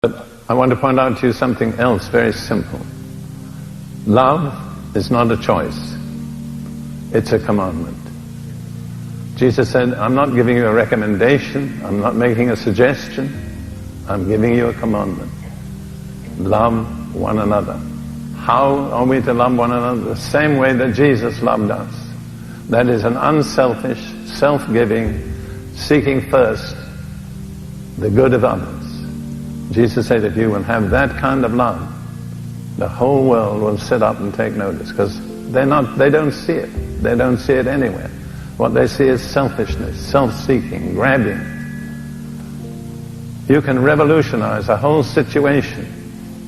But I want to point out to you something else very simple. Love is not a choice, it's a commandment. Jesus said, I'm not giving you a recommendation, I'm not making a suggestion, I'm giving you a commandment. Love one another. How are we to love one another? The same way that Jesus loved us. That is an unselfish, self-giving, seeking first the good of others. Jesus said, if you will have that kind of love, the whole world will sit up and take notice, because they don't see it. They don't see it anywhere. What they see is selfishness, self-seeking, grabbing. You can revolutionize a whole situation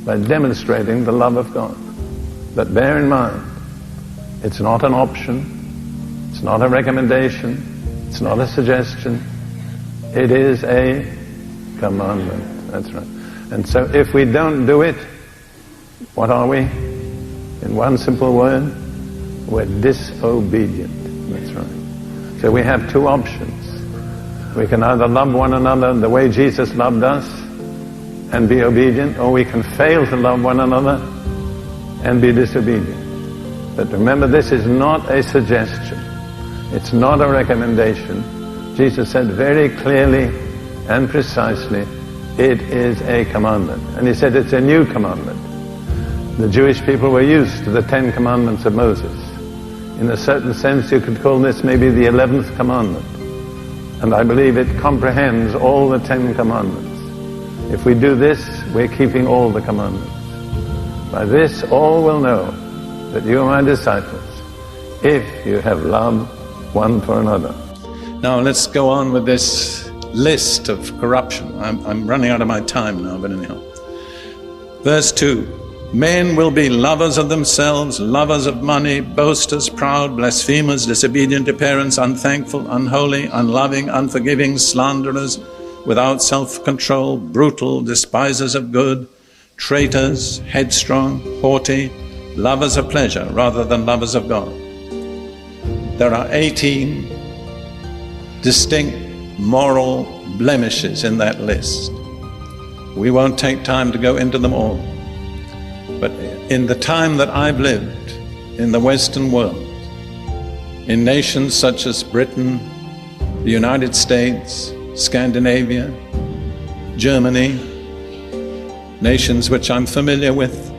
by demonstrating the love of God. But bear in mind, it's not an option, it's not a recommendation, it's not a suggestion, it is a commandment. That's right. And so if we don't do it, what are we? In one simple word, we're disobedient. That's right. So we have two options. We can either love one another the way Jesus loved us and be obedient, or we can fail to love one another and be disobedient. But remember, this is not a suggestion. It's not a recommendation. Jesus said very clearly and precisely, it is a commandment. And he said it's a new commandment. The Jewish people were used to the 10 commandments of Moses. In a certain sense, you could call this maybe the 11th commandment. And I believe it comprehends all the 10 commandments. If we do this, we're keeping all the commandments. By this, all will know that you are my disciples, if you have love one for another. Now let's go on with this list of corruption. I'm running out of my time now, but anyhow. Verse 2, men will be lovers of themselves, lovers of money, boasters, proud, blasphemers, disobedient to parents, unthankful, unholy, unloving, unforgiving, slanderers, without self-control, brutal, despisers of good, traitors, headstrong, haughty, lovers of pleasure rather than lovers of God. There are 18 distinct moral blemishes in that list. We won't take time to go into them all. But in the time that I've lived in the Western world, in nations such as Britain, the United States, Scandinavia, Germany, nations which I'm familiar with,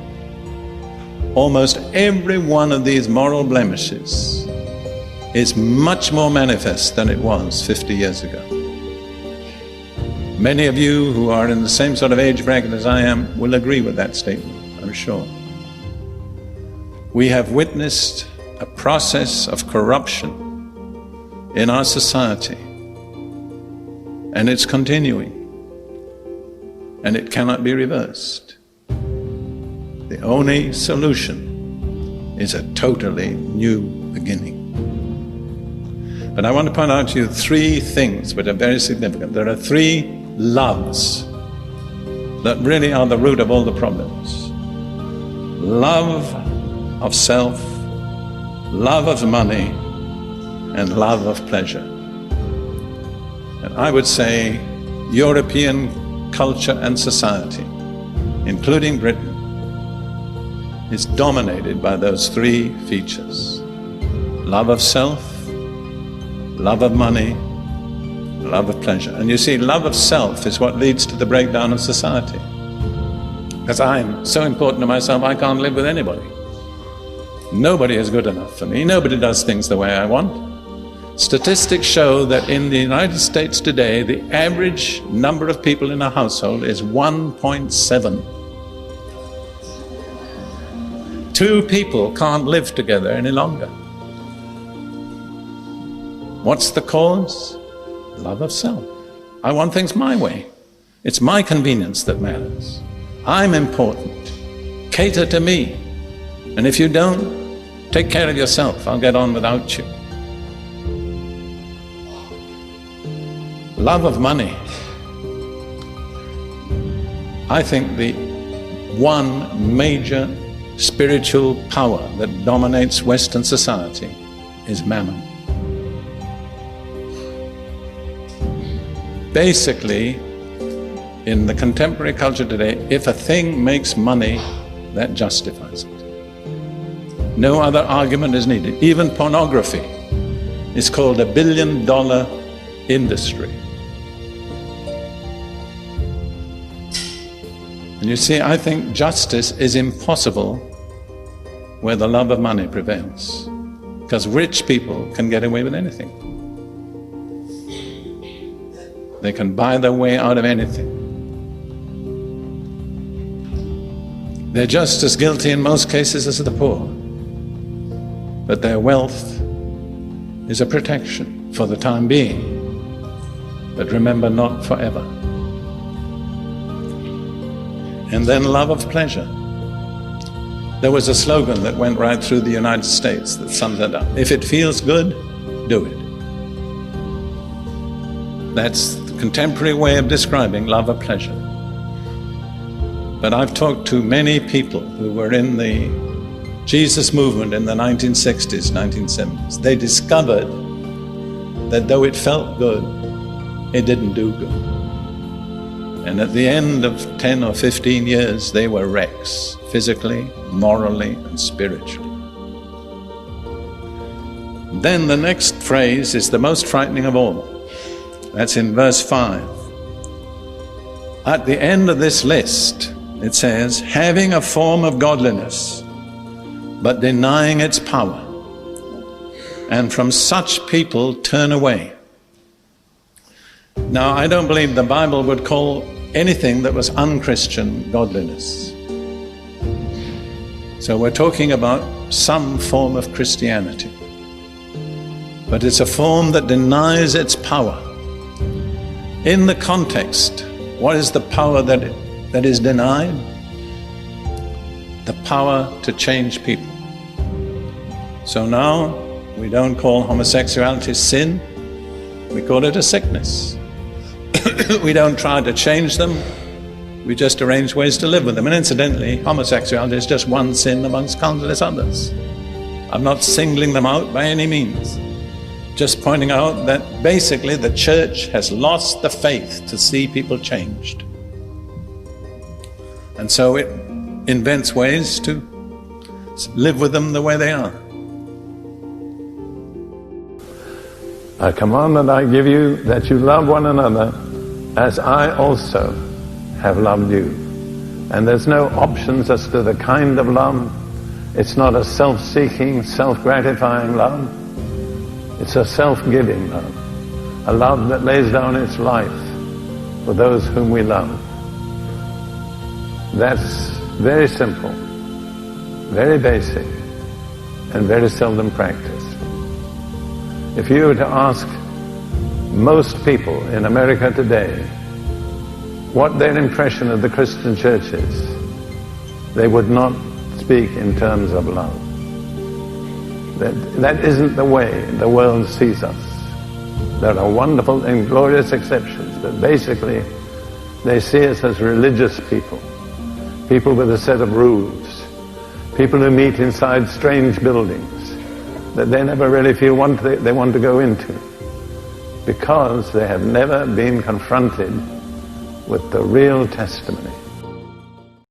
almost every one of these moral blemishes is much more manifest than it was 50 years ago. Many of you who are in the same sort of age bracket as I am will agree with that statement, I'm sure. We have witnessed a process of corruption in our society, and it's continuing, and it cannot be reversed. The only solution is a totally new beginning. But I want to point out to you three things which are very significant. There are three loves that really are the root of all the problems. Love of self, love of money, and love of pleasure. And I would say European culture and society, including Britain, is dominated by those three features. Love of self, love of money, love of pleasure. And you see, love of self is what leads to the breakdown of society. Because I'm so important to myself, I can't live with anybody. Nobody is good enough for me. Nobody does things the way I want. Statistics show that in the United States today, the average number of people in a household is 1.7. Two people can't live together any longer. What's the cause? Love of self. I want things my way. It's my convenience that matters. I'm important. Cater to me. And if you don't, take care of yourself. I'll get on without you. Love of money. I think the one major spiritual power that dominates Western society is mammon. Basically, in the contemporary culture today, if a thing makes money, that justifies it. No other argument is needed. Even pornography is called a billion-dollar industry. And you see, I think justice is impossible where the love of money prevails, because rich people can get away with anything. They can buy their way out of anything. They're just as guilty in most cases as the poor, but their wealth is a protection for the time being, but remember, not forever. And then love of pleasure. There was a slogan that went right through the United States that sums it up. If it feels good, do it. That's the contemporary way of describing love of pleasure. But I've talked to many people who were in the Jesus movement in the 1960s, 1970s. They discovered that though it felt good, it didn't do good. And at the end of 10 or 15 years, they were wrecks, physically, morally, and spiritually. Then the next phrase is the most frightening of all. That's in verse 5. At the end of this list, it says, having a form of godliness, but denying its power. And from such people turn away. Now, I don't believe the Bible would call anything that was unchristian godliness. So we're talking about some form of Christianity. But it's a form that denies its power. In the context, what is the power that is denied? The power to change people. So now, we don't call homosexuality sin, we call it a sickness. We don't try to change them, we just arrange ways to live with them. And incidentally, homosexuality is just one sin amongst countless others. I'm not singling them out by any means, just pointing out that basically the church has lost the faith to see people changed. And so it invents ways to live with them the way they are. A commandment I give you, that you love one another as I also have loved you. And there's no options as to the kind of love. It's not a self-seeking, self-gratifying love. It's a self-giving love. A love that lays down its life for those whom we love. That's very simple, very basic, and very seldom practiced. If you were to ask most people in America today what their impression of the Christian church is, they would not speak in terms of love. That isn't the way the world sees us. There are wonderful and glorious exceptions, but basically they see us as religious people, people with a set of rules, people who meet inside strange buildings that they never really feel they want to go into, because they have never been confronted with the real testimony